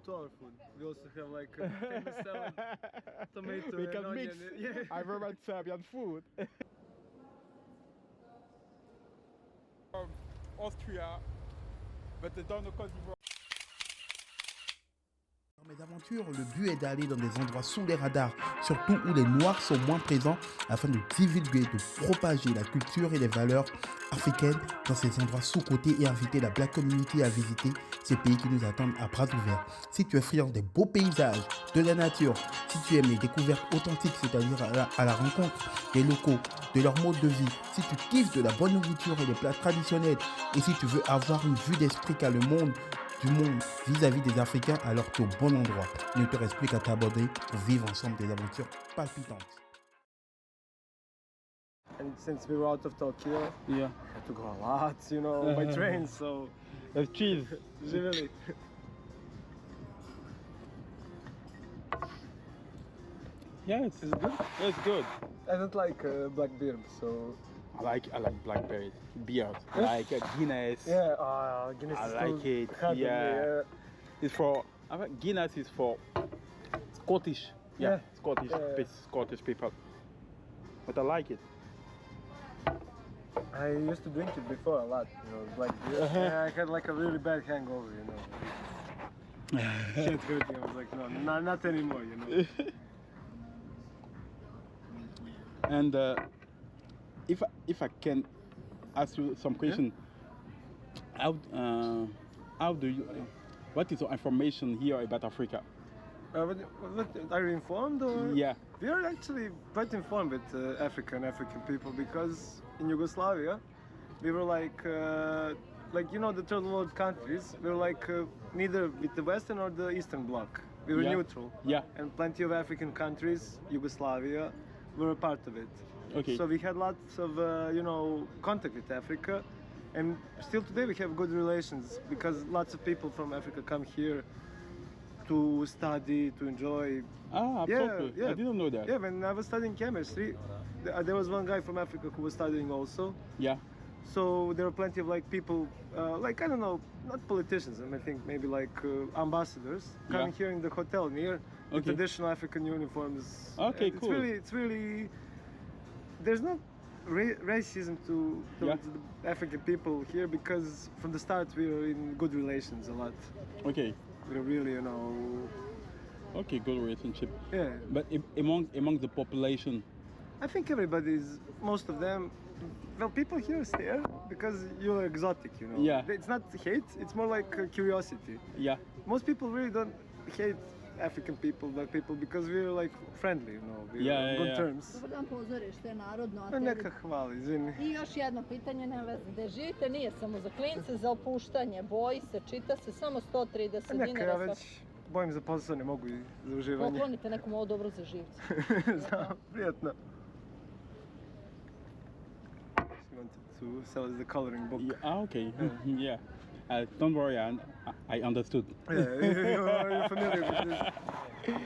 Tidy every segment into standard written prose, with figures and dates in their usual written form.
to our food. We also have like a famous salad, tomato, We and can onion. mix. Yeah. I very much Serbian food. Austria, but dans le Côte d'Ivoire. Dans mes aventures, le but est d'aller dans des endroits sous les radars, surtout où les Noirs sont moins présents, afin de divulguer, de propager la culture et les valeurs africaines dans ces endroits sous-cotés et inviter la Black Community à visiter ces pays qui nous attendent à bras ouverts. Si tu es friand des beaux paysages, de la nature, si tu aimes les découvertes authentiques, c'est-à-dire à la rencontre des locaux, de leur mode de vie, si tu kiffes de la bonne nourriture et des plats traditionnels, et si tu veux avoir une vue d'esprit qu'a le monde, du monde vis-à-vis des Africains, alors tu es au bon endroit. Il ne te reste plus qu'à t'aborder pour vivre ensemble des aventures palpitantes. And since we were out of Tokyo, Yeah. I had to go a lot, you know, by train. So That's cheese. really, Yeah, it's is it good? it's good. I don't like black beer, so I like blackberry beer. I like Guinness. yeah. Guinness I is like still it, hard on me, yeah. It's for Guinness is for Scottish. Yeah. Scottish Scottish people. But I like it. I used to drink it before a lot, you know, black beer. Yeah, I had like a really bad hangover, you know. Shit hurting. I was like, no, not anymore, you know. And if I can ask you some question, how do you? What is your information here about Africa? What, are you informed or? Yeah. We are actually quite informed with African people because in Yugoslavia we were like you know the third world countries. We were like neither with the Western or the Eastern Bloc. We were neutral. Yeah. And plenty of African countries, Yugoslavia, were a part of it. Okay. So we had lots of you know contact with Africa, and still today we have good relations because lots of people from Africa come here to study, to enjoy. Ah, absolutely. Yeah. I didn't know that. Yeah, when I was studying chemistry, there was one guy from Africa who was studying also. Yeah. So there were plenty of like people, like I don't know, not politicians, I think maybe like ambassadors coming here in the hotel near the traditional African uniforms. Okay, it's cool. It's really, there's no racism towards the African people here because from the start we were in good relations a lot. Okay. We were really, you know. Okay, good relationship. Yeah. But among the population. I think most of them, well, people here stare because you're exotic, you know. Yeah. It's not hate, it's more like curiosity. Yeah. Most people really don't hate African people, black people, because we're like friendly, you know. We're on good terms. Dobar dan, pozorište je narodno. A Pa neka hvala, izvini. I još jedno pitanje, nema veze. Gde živite nije samo za klince, za opuštanje, boji se, čita se samo 130 dinara. Neka, ja već bojim za posao, ne mogu i za uživanje. Poklonite nekom ovo dobro za živce. Znam, prijatno. She wanted to sell us the coloring book. Yeah. Okay. Yeah. Don't worry, I understood. Yeah, you're familiar with this.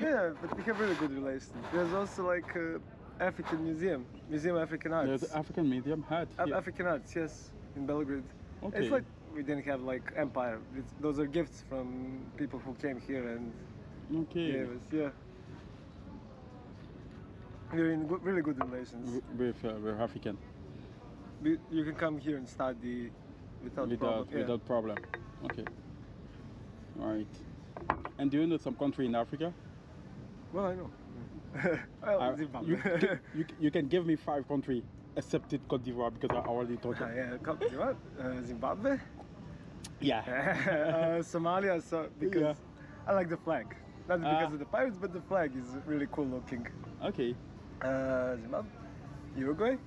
Yeah, but we have really good relations. There's also like African Museum of African Arts. There's African Museum hat. African Arts, yes, in Belgrade. Okay. It's like we didn't have like empire. Those are gifts from people who came here and gave us. Yeah, we're in really good relations. We're African. You can come here and study without problem. Okay. All right. And do you know some country in Africa? Well, I know. Well, Zimbabwe. You can give me 5 countries except Côte d'Ivoire because I already told you. Yeah, Côte d'Ivoire, Zimbabwe. Yeah. Somalia, because I like the flag. Not because of the pirates, but the flag is really cool looking. Okay. Zimbabwe, Uruguay.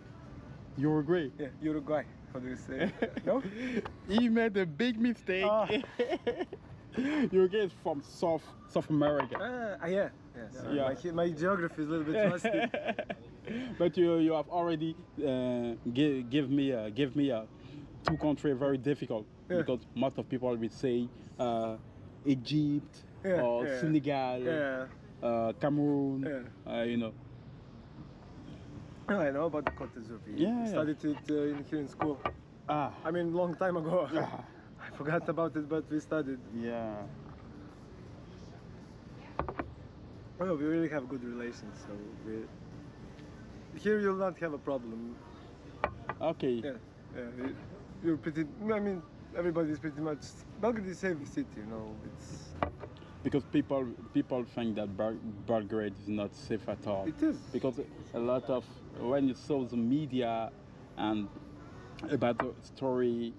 Uruguay. Yeah, Uruguay. How do you say? No? He made a big mistake. Uruguay is from South America. Yeah. My geography is a little bit rusty. But you have already give me 2 countries very difficult because most of people will say Egypt or Senegal, Cameroon. You know. I know about the Côte d'Ivoire. I studied it here in school. I mean, long time ago. I forgot about it, but we studied. Yeah. Oh, we really have good relations, so here you'll not have a problem. Okay. Yeah, you're pretty. I mean, everybody's pretty much. Belgrade is a safe city, you know. It's. Because people think that Belgrade is not safe at all. It is. Because a lot of when you saw the media and about the story,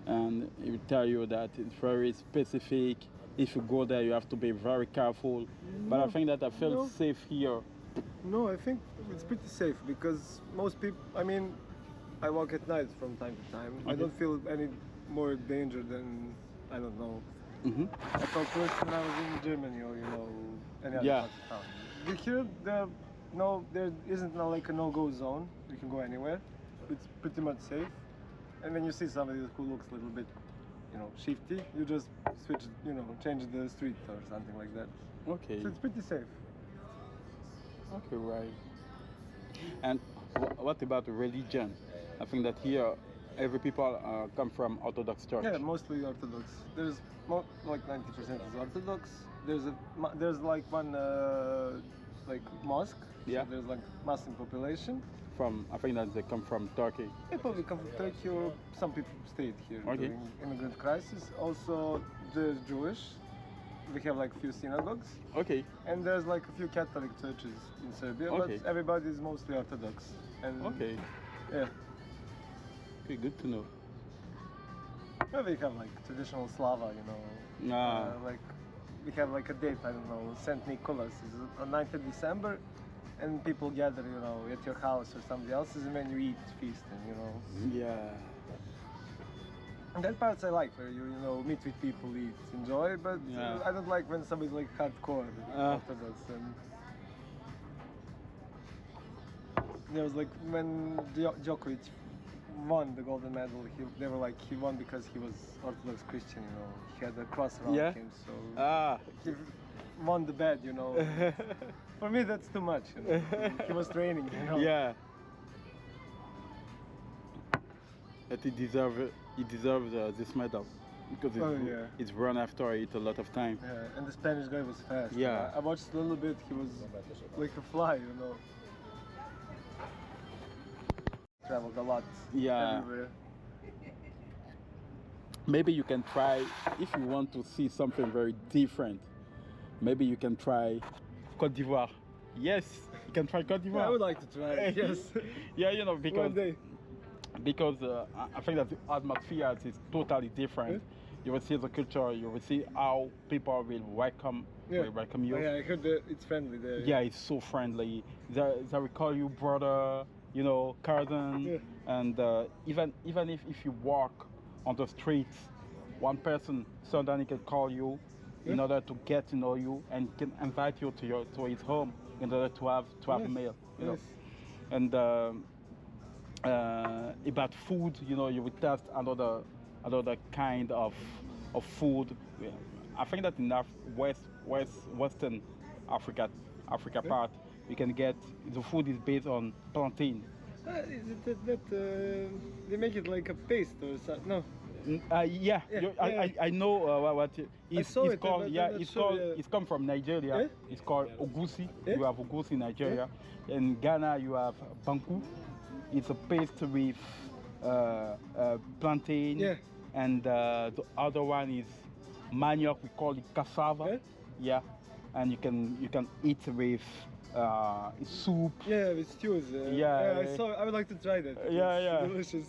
and it will tell you that it's very specific. If you go there, you have to be very careful. But I think that I feel safe here. No, I think it's pretty safe because most people. I mean, I walk at night from time to time. I don't feel any more danger than I don't know. I felt worse when I was in Germany or any other part of town. Here, there isn't like a no-go zone. You can go anywhere. It's pretty much safe. And when you see somebody who looks a little bit, shifty, you just switch, change the street or something like that. Okay. So it's pretty safe. Okay, right. And what about religion? I think that here every people come from Orthodox Church. Yeah, mostly Orthodox. There's like 90% is Orthodox. There's like one like mosque. Yeah. So there's like Muslim population. I think that they come from Turkey. They probably come from Turkey or some people stayed here during immigrant crisis. Also, there's Jewish. We have like a few synagogues. Okay. And there's like a few Catholic churches in Serbia, but everybody is mostly Orthodox. And yeah. Okay, good to know. Yeah, we have like traditional Slava, like we have like a date, I don't know, Saint Nicholas is on 9th of December, and people gather, at your house or somebody else's, and then you eat, feast, and Yeah. And that parts I like, where you meet with people, eat, enjoy, but I don't like when somebody's like hardcore Orthodox. And there was like when Djokovic won the golden medal, they were like he won because he was Orthodox Christian, he had a cross around him, so he won the bet, For me that's too much, he was training, Yeah. That he deserves this medal because it's run after it a lot of time. Yeah, and the Spanish guy was fast. Yeah. I watched a little bit, he was like a fly, Traveled a lot. Yeah. Everywhere. Maybe you can try, if you want to see something very different, maybe you can try Côte d'Ivoire. Yes, you can try Côte d'Ivoire. Yeah, I would like to try it, yes. Yeah, because one day. Because I think that the atmosphere is totally different. You will see the culture, you will see how people will welcome you. Oh, yeah, I heard that it's friendly there. Yeah, it's so friendly. They will call you brother, cousin, and even if you walk on the streets, one person suddenly can call you in order to get to know you and can invite you to his home in order to have a meal. And about food, you will test another kind of food. I think that in Western Africa part, you can get the food is based on plantain. Is it that they make it like a paste or something? No. I know what it's called. Yeah, it's called. It's come from Nigeria. It's called ogusi. You have ogusi in Nigeria. In Ghana, you have banku. It's a paste with plantain, and the other one is manioc. We call it cassava. Yeah, and you can eat with soup. Yeah, with stews. I would like to try that. It's delicious.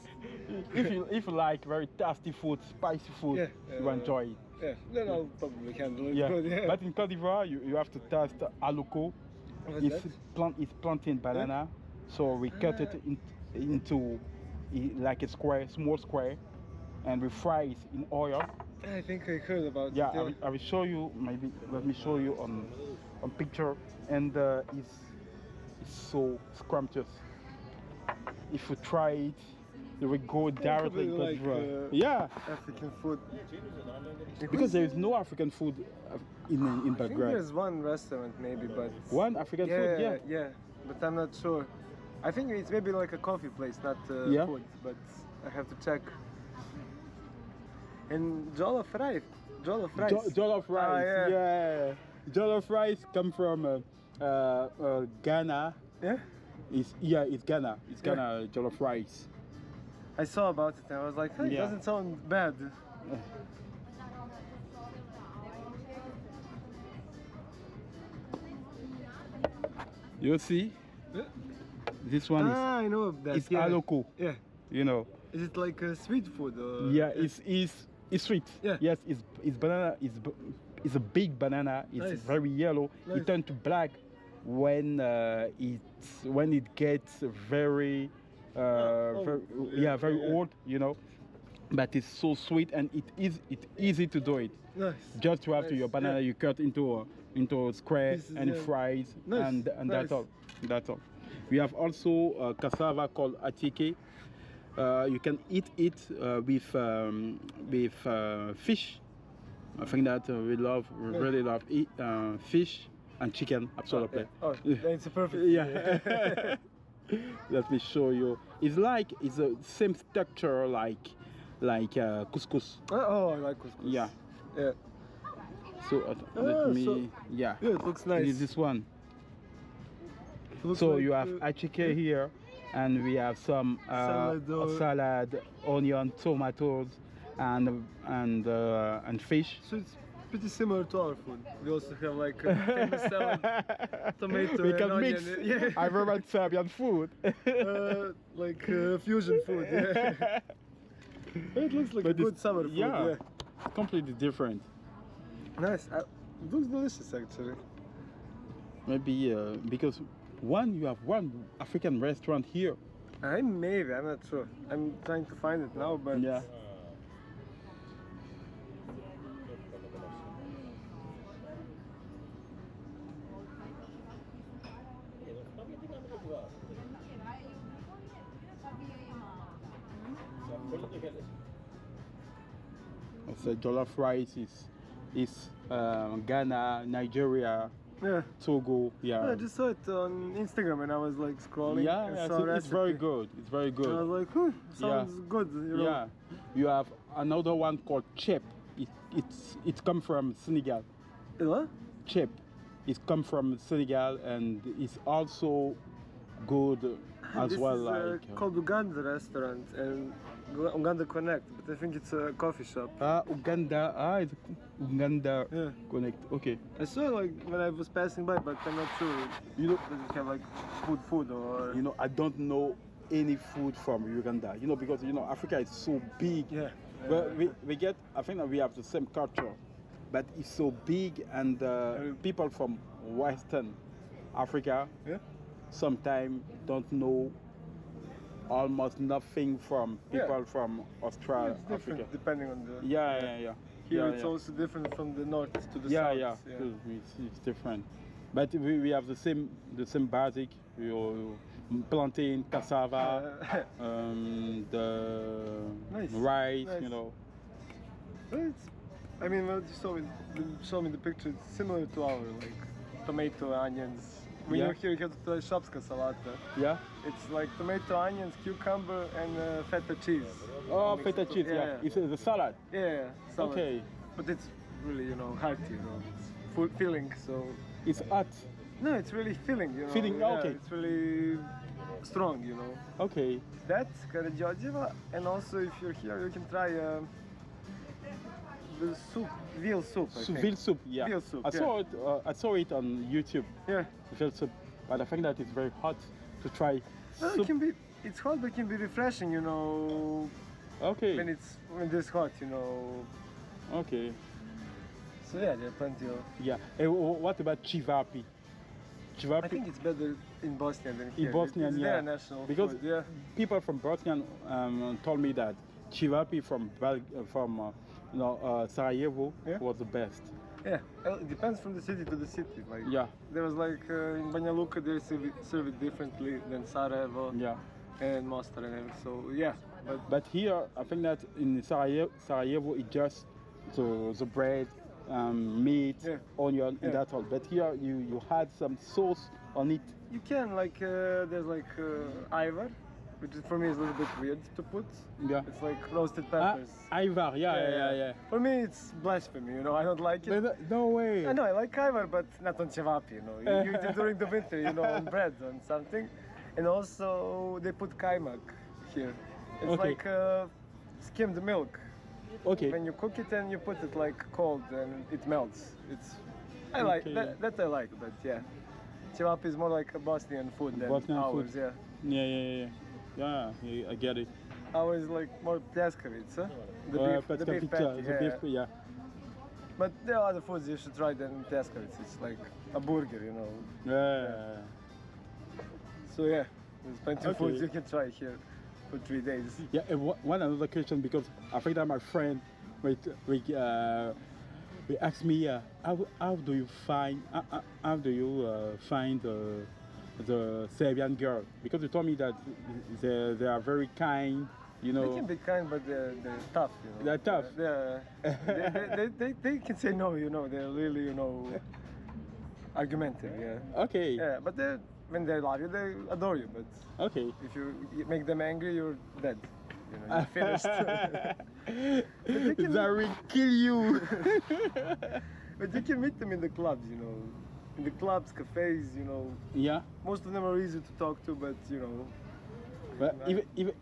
If you like very tasty food, spicy food, you enjoy it. Yeah, then I'll probably handle it. Yeah. But in Côte d'Ivoire, you have to test aloko. It's plantain banana. So we cut it into like a small square, and we fry it in oil. I think I heard about it. Yeah, I will show you. Maybe let me show you on picture. And it's so scrumptious. If you try it, you will go directly to like, African food. Because there is no African food in Belgrade. I think there's one restaurant maybe, but one African food. Yeah, but I'm not sure. I think it's maybe like a coffee place, not food, but I have to check. And jollof rice. Jollof rice, jollof rice come from Ghana. Yeah. It's Ghana. It's Ghana jollof rice. I saw about it and I was like, hey, it Yeah. doesn't sound bad. You see, this one I know of that. is yeah. aloko. Yeah. You know. Is it like a sweet food? Or Yeah, it's sweet. Yeah. Yes, it's banana. It's a big banana. It's Nice. very yellow. Nice. It turns to black when it gets very, very old. You know, but it's so sweet and it's easy to do it. Nice. Just to have to Nice, your banana, yeah. you cut into a square Pieces, and yeah. fries, Nice, and that's nice. all. That's all. We have also cassava called atike. You can eat it with fish. I think that we really love fish and chicken. Absolutely. Oh, it's a perfect. Yeah. Let me show you. It's the same structure like couscous. Oh, I like couscous. Yeah. Yeah. So let me. so- Yeah. Yeah, it looks nice. It is this one. It looks So like, you have atike here, and we have some salad, onion, tomatoes, and fish. So it's pretty similar to our food. We also have like a famous salad, tomato, We and can onion. mix. Yeah. I very much Serbian food. Like fusion food. Yeah. It looks like But a good it's- summer food. yeah. Completely different. Nice. It looks delicious actually. Maybe because you have one African restaurant here. I'm not sure. I'm trying to find it now, but Yeah. So jollof rice is Ghana, Nigeria, yeah. Togo. I just saw it on Instagram and I was like scrolling. Yeah, and yeah, saw so it's very recipe. good. It's very And I good. was like, sounds good. You know? Yeah, you have another one called chip. It come from Senegal. What? Chip. It come from Senegal and it's also good as This well. is Like called Uganda restaurant and Uganda Connect, but I think it's a coffee shop. Uganda. It's Uganda Yeah. Connect. Okay. I saw it like when I was passing by, but I'm not sure. You know, Does it have like food or? I don't know any food from Uganda. Because Africa is so big. Yeah. Well, we get. I think that we have the same culture, but it's so big, and people from Western Africa Yeah. sometimes don't know almost nothing from people Yeah. from Australia, It's different Africa. depending on the. Yeah. Here Yeah, it's yeah. also different from the north to the Yeah, south. yeah. It's different, but we have the same basic. Plantain, cassava, the Nice, rice. nice. I mean, what you show me the picture. It's similar to our like tomato, onions. When Yeah. you're here, you have to try shopska salata. Yeah. It's like tomato, onions, cucumber, and feta cheese. Oh, Mix feta it cheese. up. Yeah. It's the salad. Yeah, salad. Okay. But it's really, hearty, It's full filling, so. It's hot. No, it's really filling, Filling, Yeah, okay. It's really strong, Okay. That's Karađorđeva, and also if you're here, you can try the soup, veal soup. I think. Veal soup. Yeah. Veal soup, I saw it. I saw it on YouTube. Yeah. Veal soup, but I think that it's very hot to try. Well, soup. it's hot, but it can be refreshing, Okay. when it's hot, Okay. So yeah, there are plenty of. Yeah. What about chivapi? Chivapi. I think it's better in Bosnia than here. Bosnia, it's yeah. their national Because food, yeah. people from Bosnia told me that chivapi from Sarajevo Yeah. was the best. Yeah, it depends from the city to the city. Like Yeah. there was like in Banja Luka they serve it differently than Sarajevo Yeah. and Mostar and everything. So yeah, But here, I think that in Sarajevo it's just the bread, meat, Yeah. onion, Yeah. and that's all. But here you had some sauce on it. you can like there's like Ivar, which is, for me is a little bit weird to put. Yeah. It's like roasted peppers. Ivar, yeah. For me, it's blasphemy. You know, I don't like it. No way. I know I like Ivar, but not on cevapi. You know, you eat it during the winter. You know, on bread, on something, and also they put kaimak here. It's Okay. like skimmed milk. Okay. When you cook it and you put it like cold and it melts. I like Okay. that I like, but yeah. Cevapi is more like a Bosnian food than Bosnian ours, food. yeah. Yeah, I get it. Ours is like more pljeskavica, the beef patty, Yeah. But there are other foods you should try than pljeskavica. It's like a burger, you know. Yeah. So yeah, there's plenty of Okay. foods you can try here for 3 days. Yeah, and one another question, because I think that my friend he asked me how do you find the Serbian girl, because you told me that they are very kind, you know. They can be kind, but they're tough, you know. They're tough. They can say no, you know. They're really, you know, argumentative, yeah. Okay. Yeah, but when they love you, they adore you. But Okay. if you make them angry, you're dead. You know, you're finished. They will kill you. But you can meet them in the clubs, you know. In the clubs, cafes, you know. Yeah. Most of them are easy to talk to, but you know. But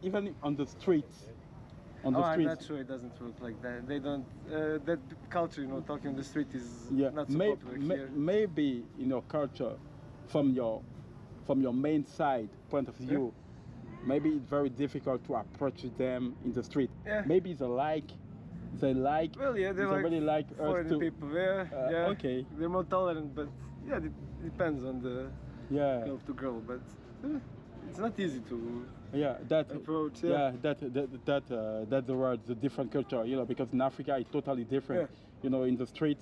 even on the streets. On the I'm streets. not sure it doesn't work like that. They don't. That culture, you know, talking on the street is Yeah. not so popular here. Maybe in your culture, from your main side point of view, maybe it's very difficult to approach them in the street. Yeah. Maybe they like. Well, yeah, they're really like us foreign too. people. Yeah. Okay. They're more tolerant, but yeah, it depends on the Yeah. girl to girl. But it's not easy to Yeah, that approach. that's the word, the different culture, you know, because in Africa it's totally different. Yeah. You know, in the street,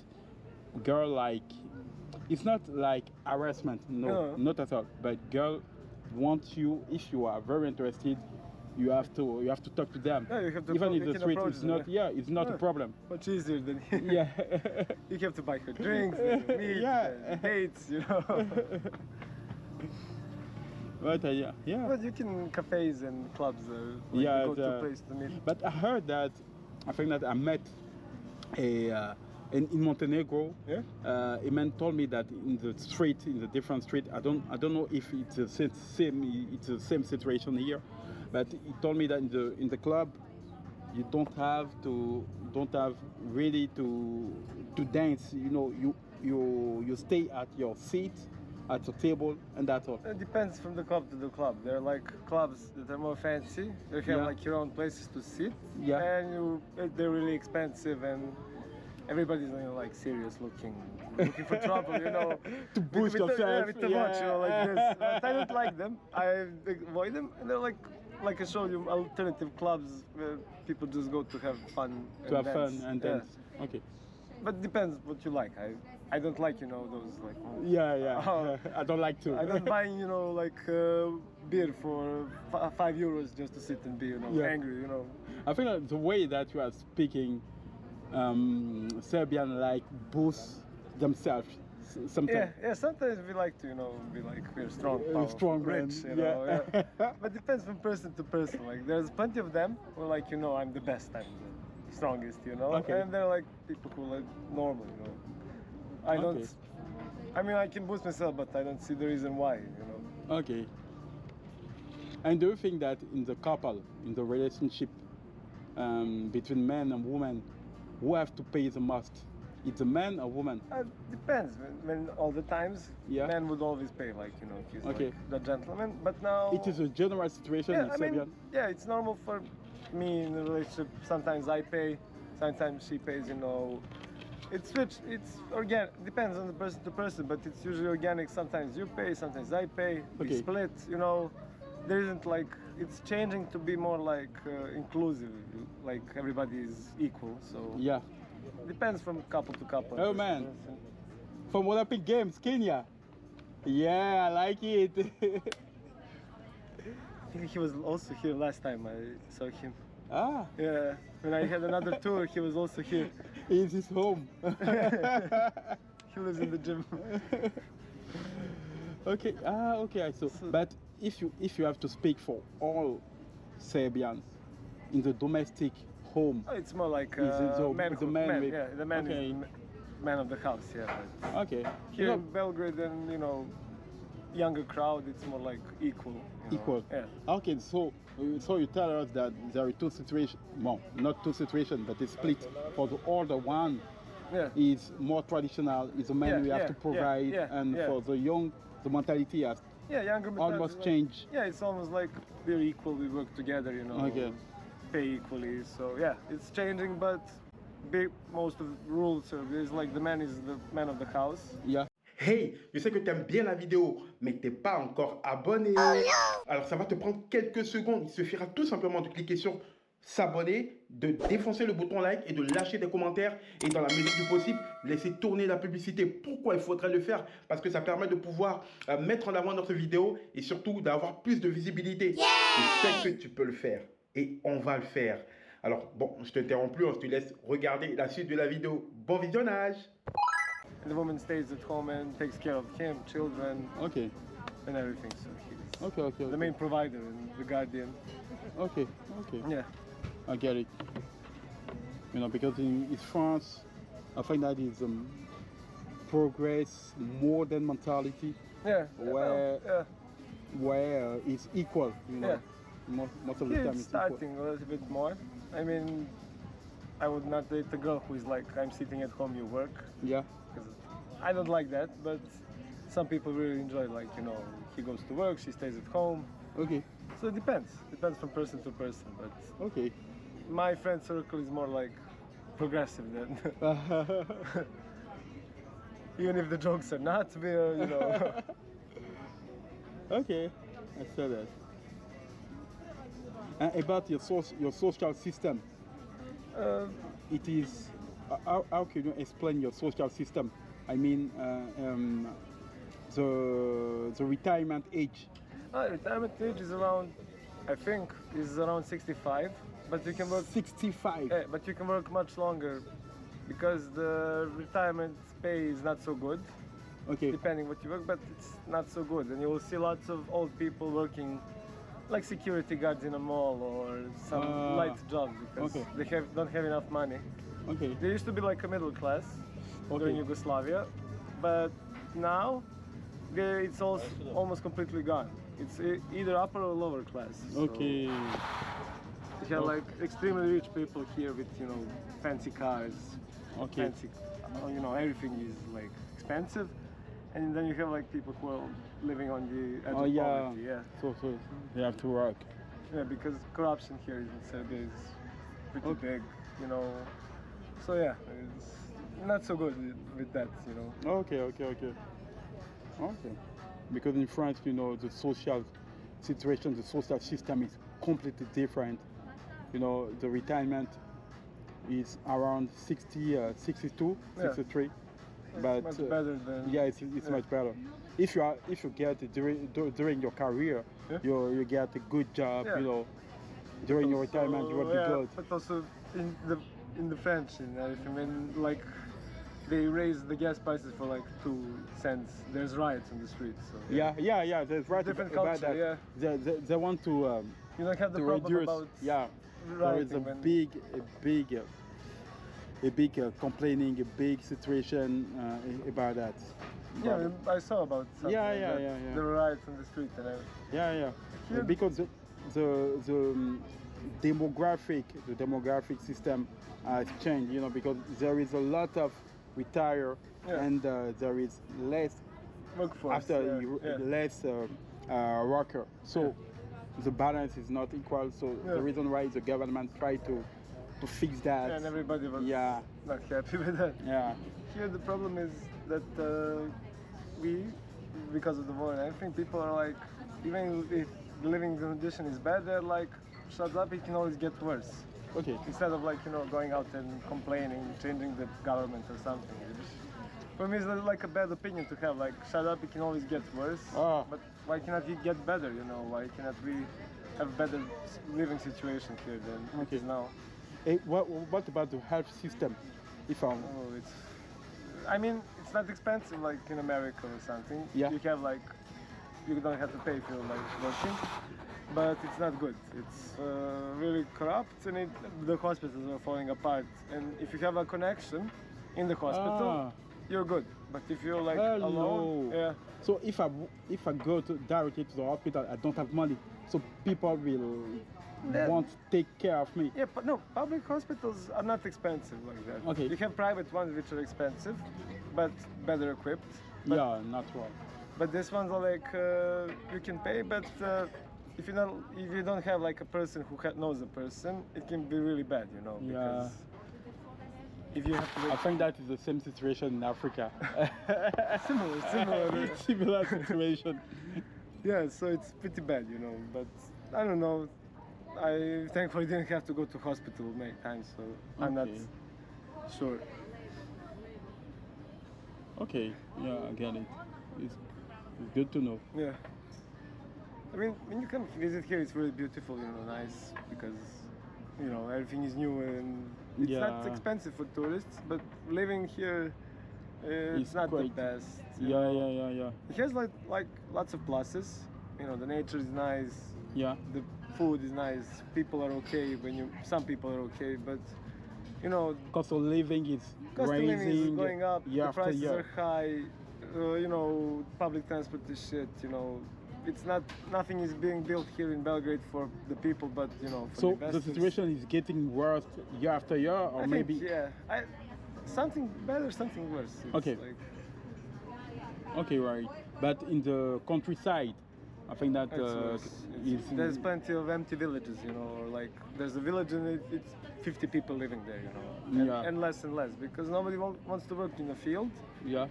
girl, like, it's not like harassment, No. not at all. But girl wants you, if you are very interested, you have to talk to them. Yeah, you have to Even you in the can street, approach it's them, not. Yeah, it's not a Yeah. problem. Much easier than Yeah. you have to buy her drinks, and meat, Yeah. and dates, you know. But yeah. But you can cafes and clubs. Like Yeah, you go to a place to meet. But I heard that, I think that I met in Montenegro. Yeah. A man told me that in the different street, I don't know if it's the same situation here, but he told me that in the club, you don't have really to dance. You know, you stay at your seat, at the table, and that's all. It depends from the club to the club. There are like clubs that are more fancy. They have Yeah. like your own places to sit. Yeah. And they're really expensive, and everybody's, you know, like serious looking for trouble, you know. To boost yourself. With the watch, you know, like this. But I don't like them. I avoid them, and they're like I showed you, alternative clubs where people just go to have fun. To and have dance. fun and Yeah. dance. Okay. But it depends what you like. I don't like, you know, those like. Yeah. Oh. I don't like to. I don't buy, you know, like beer for €5 just to sit and be, you know, Yeah. angry, you know. I think that the way that you are speaking Serbian, like, boost themselves sometimes. Yeah. Sometimes we like to, you know, be like we're strong, powerful, strong men, rich, you know. yeah. Yeah. But depends from person to person. Like there's plenty of them who are like, you know, I'm the best, I'm the strongest, you know. Okay. And they're like people who are like normal, you know. I don't. Okay. I mean, I can boost myself, but I don't see the reason why, you know. Okay. And do you think that in the couple, in the relationship between man and woman, who have to pay the most? It's a man or woman? Depends. When all the times, Yeah. man would always pay, like, you know, he's Okay. like the gentleman. But now It is a general situation yeah, in I Serbian. mean, yeah, it's normal for me in a relationship. Sometimes I pay, sometimes she pays. You know, it's organic. Depends on the person to person, but it's usually organic. Sometimes you pay, sometimes I pay. We Okay. split. You know, there isn't like it's changing to be more like inclusive. Like everybody is equal. So Yeah. depends from couple to couple. Oh, person to man. person. From Olympic Games, Kenya. Yeah, I like it. I think he was also here last time I saw him. Ah, Yeah, when I had another tour, he was also here. it's his home. He lives in the gym. Okay. Okay. I saw. But if you have to speak for all Serbians in the domestic home? Oh, it's more like Is it the manhood, man with- yeah, the man okay. is man of the house, yeah. But Okay. here You in know, Belgrade and younger crowd, it's more like equal. equal. Yeah. Okay, so you tell us that there are two situations. Well, not two situations, but it's split. For the older one, Yeah. is more traditional. Is a man Yeah, we have yeah, to provide, yeah, yeah, and yeah. for the young, the mentality has Yeah, younger mentality, almost like- changed. Yeah, it's almost like we're equal. We work together, Okay. pay equally. So yeah, it's changing, but most of the rules is like the man is the man of the house. Yeah. Hey, je sais que tu aimes bien la vidéo, mais que tu n'es pas encore abonné. Alors ça va te prendre quelques secondes. Il suffira tout simplement de cliquer sur s'abonner, de défoncer le bouton like et de lâcher des commentaires. Et dans la mesure du possible, laisser tourner la publicité. Pourquoi il faudrait le faire? Parce que ça permet de pouvoir mettre en avant notre vidéo et surtout d'avoir plus de visibilité. Je sais que tu peux le faire et on va le faire. Alors bon, je t'interromps plus, je te laisse regarder la suite de la vidéo. Bon visionnage! And the woman stays at home and takes care of him, children, Okay. and everything. So he's Okay. the main provider and the guardian. Okay. Yeah. I get it. Because in France, I find that is progress, modern mentality, Yeah. Where- yeah. where it's equal. Yeah. Most of the Here time it's it's equal. starting a little bit more. I mean, I would not date a girl who is like, I'm sitting at home, you work. Yeah. 'Cause I don't like that, but some people really enjoy, like, he goes to work, she stays at home. Okay. So it depends from person to person, but Okay. my friend circle is more like progressive than, even if the jokes are not, Okay. I saw that. And about your social system, it is. How can you explain your social system? I mean, the retirement age. retirement age is around, I think, is around 65, but you can work 65. but you can work much longer because the retirement pay is not so good, Okay. depending what you work, but it's not so good. And you will see lots of old people working like security guards in a mall or some light jobs because okay. they don't have enough money. Okay. They used to be like a middle class during Yugoslavia, but now it's also almost completely gone. It's either upper or lower class. So Okay. you have like extremely rich people here with fancy cars, Okay. fancy, everything is like expensive, and then you have like people who are living on the edge Oh of yeah. poverty. Yeah, So they have to work. yeah, because corruption here in Serbia is pretty Okay. big, So yeah, it's not so good with that, Okay. Because in France, the social situation, the social system is completely different. The retirement is around 60, 62, Yeah. 63. It's But much better than yeah, it's much better. If you get it during your career, Yeah. you get a good job. Yeah. During your retirement, you will be good. But also in the French and everything, when like they raise the gas prices for like 2 cents, there's riots on the streets. So Yeah. There's right Different about culture, that. They want to you don't have the to problem reduce. about Yeah, there is a rioting when big complaining, a big situation about that. yeah, I saw about something Yeah, like yeah, that. yeah. There were riots on the street and everything. Yeah. Here- Because the demographic system has changed, because there is a lot of retire Yeah. and there is less Workforce. after yeah. less worker. So the balance is not equal. So Yeah. the reason why the government try to fix that. Yeah, and everybody was Yeah. not happy with that. Yeah. Here the problem is that because of the war and everything, people are like, even if the living condition is bad, they're like, shut up, it can always get worse. Okay. Instead of like, going out and complaining, changing the government or something. For me, it's like a bad opinion to have, like, shut up, it can always get worse. Ah. But why cannot it get better, Why cannot we have better living situation here than it Okay. is now? Hey, what about the health system? If I I mean, it's not expensive like in America or something. Yeah. You have like you don't have to pay if you're like working, but it's not good. It's really corrupt, and the hospitals are falling apart. And if you have a connection in the hospital, you're good. But if you're like alone, yeah. So if I go directly to the hospital, I don't have money, so people will want to take care of me. Yeah, but no, public hospitals are not expensive like that. Okay. You have private ones which are expensive, but better equipped. But, Yeah, not wrong. But this ones are like you can pay, but if you don't have like a person who knows a person, it can be really bad, you know. Because if you have to. I think that is the same situation in Africa. Similar. Similar situation. Yeah, so it's pretty bad, you know. But I don't know. I thankfully didn't have to go to hospital many times, so I'm not sure. Okay, yeah, I get it. It's good to know. Yeah. I mean, when you come visit here, it's really beautiful, you know, nice, because, you know, everything is new and it's not expensive for tourists, but living here, it's not the best. Yeah. It has like lots of pluses, you know, the nature is nice. Yeah. The food is nice. People are okay some people are okay, but you know, cost of living is going up. Year the after prices year. are high. You know, public transport is shit. You know, nothing is being built here in Belgrade for the people, but you know, for so the investors. The situation is getting worse year after year, or I maybe think, something better, something worse. It's okay. Okay, right. But in the countryside, I think that there's plenty of empty villages, you know, or like there's a village and it's 50 people living there, you know, and less, because nobody wants to work in the field. Yeah.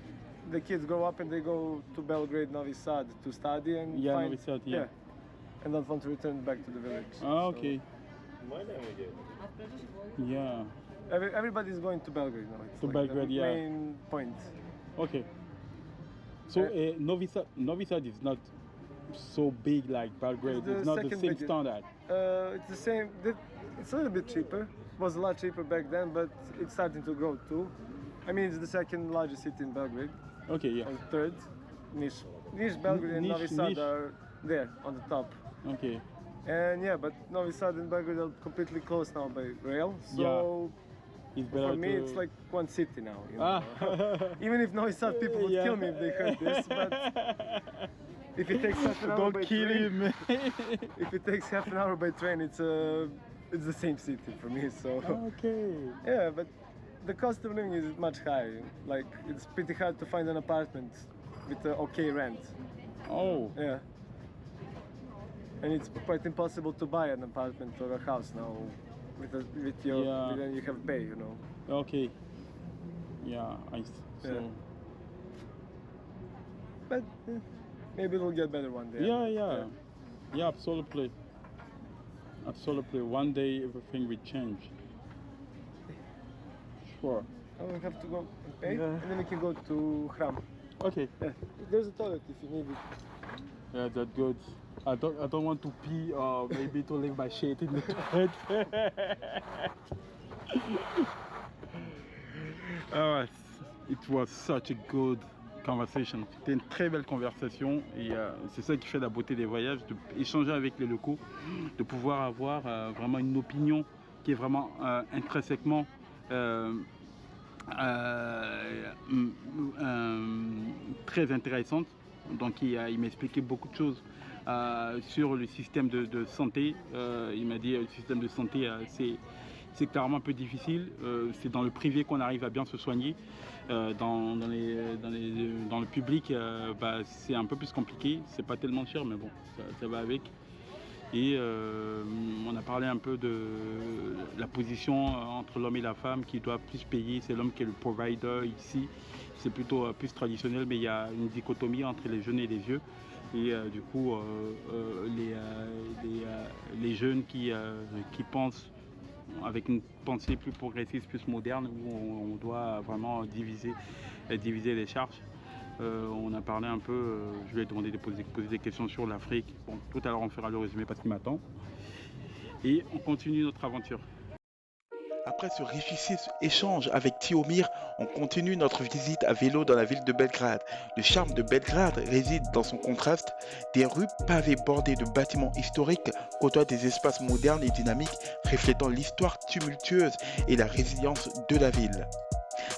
The kids grow up and they go to Belgrade, Novi Sad to study and Novi Sad, and don't want to return back to the village. Oh, okay. Yeah. Everybody's going to Belgrade now. It's to like Belgrade, the main point. Okay. So Novi Sad is not so big like Belgrade. It's not the same standard. It's the same. It's a little bit cheaper. It was a lot cheaper back then, but it's starting to grow too. I mean, it's the second largest city in Belgrade. Okay, yeah. Or third. Niš Belgrade and Novi Sad are there on the top. Okay. And yeah, but Novi Sad and Belgrade are completely closed now by rail. So for me, it's like one city now. You know? Even if Novi Sad people would kill me if they heard this, but if it takes half an hour by train, if it takes half an hour by train, it's the same city for me. So yeah, but the cost of living is much higher. Like it's pretty hard to find an apartment with an okay rent. Oh. Yeah. And it's quite impossible to buy an apartment or a house now with you have pay, you know. Okay. Yeah, so. But maybe it'll get better one day. Yeah, absolutely. Absolutely. One day everything will change. Sure. I will have to go and pay, and then we can go to Hram. Okay. Yeah. There's a toilet if you need it. Yeah, that's good. I don't want to pee or maybe to leave my shit in the toilet. Alright, it was such a good conversation. C'était une très belle conversation et c'est ça qui fait la beauté des voyages, d'échanger avec les locaux, de pouvoir avoir vraiment une opinion qui est vraiment intrinsèquement très intéressante. Donc il m'a expliqué beaucoup de choses sur le système de santé. Il m'a dit le système de santé c'est clairement un peu difficile. C'est dans le privé qu'on arrive à bien se soigner. Dans le public, c'est un peu plus compliqué. C'est pas tellement cher, mais bon, ça va avec. Et on a parlé un peu de la position entre l'homme et la femme qui doit plus payer. C'est l'homme qui est le provider ici. C'est plutôt plus traditionnel, mais il y a une dichotomie entre les jeunes et les vieux. Et du coup, les jeunes qui pensent avec une pensée plus progressiste, plus moderne, où on doit vraiment diviser les charges. On a parlé un peu, je lui ai demandé de poser des questions sur l'Afrique. Bon, tout à l'heure on fera le résumé parce qu'il m'attend. Et on continue notre aventure. Après ce réjouissant échange avec Tihomir, on continue notre visite à vélo dans la ville de Belgrade. Le charme de Belgrade réside dans son contraste. Des rues pavées bordées de bâtiments historiques côtoient des espaces modernes et dynamiques reflétant l'histoire tumultueuse et la résilience de la ville.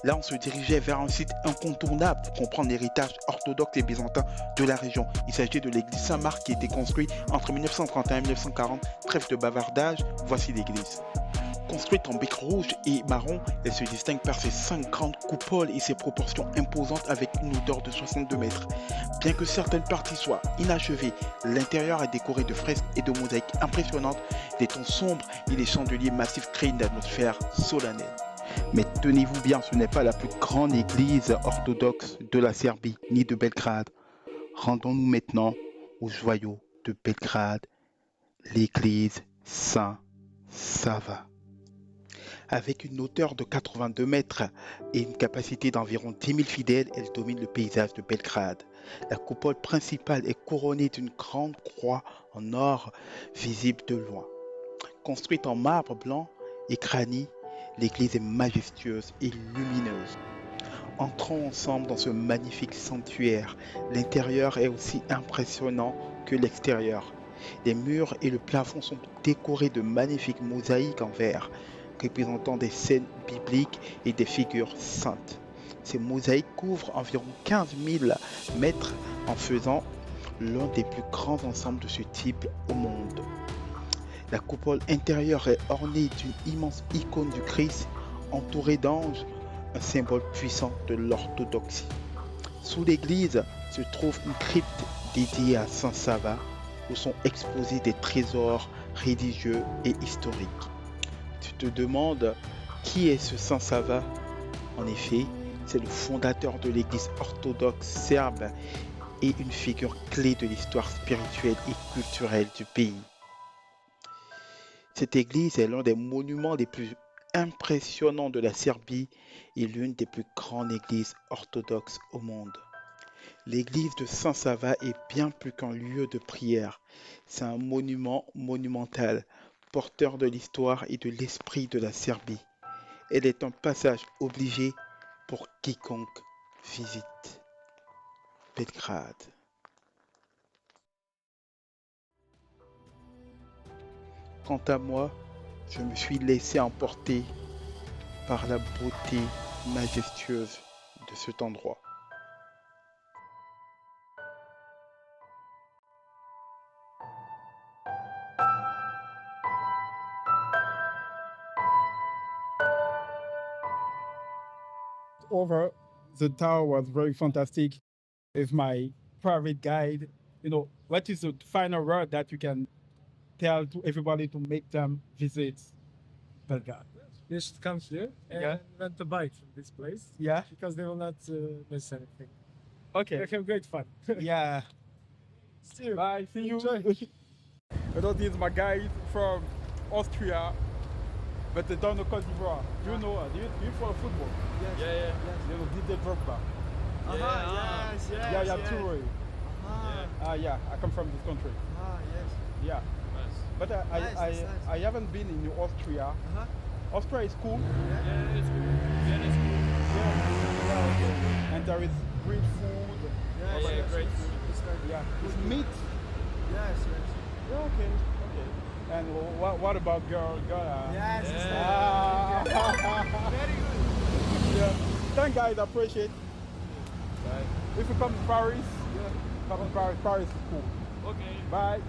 Là, on se dirigeait vers un site incontournable pour comprendre l'héritage orthodoxe et byzantin de la région. Il s'agit de l'église Saint Marc qui a été construite entre 1931 et 1940. Trêve de bavardage, voici l'église. Construite en briques rouges et marron, elle se distingue par ses 5 grandes coupoles et ses proportions imposantes avec une hauteur de 62 mètres. Bien que certaines parties soient inachevées, l'intérieur est décoré de fresques et de mosaïques impressionnantes. Les tons sombres et les chandeliers massifs créent une atmosphère solennelle. Mais tenez-vous bien, ce n'est pas la plus grande église orthodoxe de la Serbie ni de Belgrade. Rendons-nous maintenant au joyau de Belgrade, l'église Saint Sava. Avec une hauteur de 82 mètres et une capacité d'environ 10 000 fidèles, elle domine le paysage de Belgrade. La coupole principale est couronnée d'une grande croix en or visible de loin. Construite en marbre blanc et granit, l'église est majestueuse et lumineuse. Entrons ensemble dans ce magnifique sanctuaire. L'intérieur est aussi impressionnant que l'extérieur. Les murs et le plafond sont décorés de magnifiques mosaïques en verre, représentant des scènes bibliques et des figures saintes. Ces mosaïques couvrent environ 15 000 mètres en faisant l'un des plus grands ensembles de ce type au monde. La coupole intérieure est ornée d'une immense icône du Christ entourée d'anges, un symbole puissant de l'orthodoxie. Sous l'église se trouve une crypte dédiée à Saint Sava où sont exposés des trésors religieux et historiques. Tu te demandes qui est ce Saint Sava? En effet, c'est le fondateur de l'église orthodoxe serbe et une figure clé de l'histoire spirituelle et culturelle du pays. Cette église est l'un des monuments les plus impressionnants de la Serbie et l'une des plus grandes églises orthodoxes au monde. L'église de Saint Sava est bien plus qu'un lieu de prière. C'est un monument monumental, porteur de l'histoire et de l'esprit de la Serbie. Elle est un passage obligé pour quiconque visite Belgrade. Quant à moi, je me suis laissé emporter par la beauté majestueuse de cet endroit. Over, the tower was very fantastic with my private guide. You know, what is the final word that you can tell to everybody to make them visit Belgrade? You should come here and rent a bike from this place. Yeah. Because they will not miss anything. Okay. They have great fun. Yeah. See you. Bye. See you. Enjoy. This is my guide from Austria, but they don't know Côte d'Ivoire. Do you know? Do you follow football? Yes. Yeah. You know Didier Drogba. Yes. Yeah, Touré. Yeah, I come from this country. Yes. Yeah. Nice. But Nice. I haven't been in Austria. Austria is cool. Yeah, it's cool. Yeah, it's cool. Yeah, okay. And there is great food. Yeah, great food. Yeah. It's meat. Yes. Yeah, okay. And what about girl? Yes. Very good. Yeah. Thank guys, I appreciate. Bye. If you come to Paris, come to Paris. Paris is cool. Okay. Bye.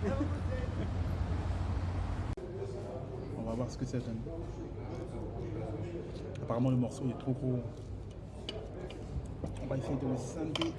On va voir ce que ça donne. Apparemment le morceau est trop gros. On va essayer de le scinder.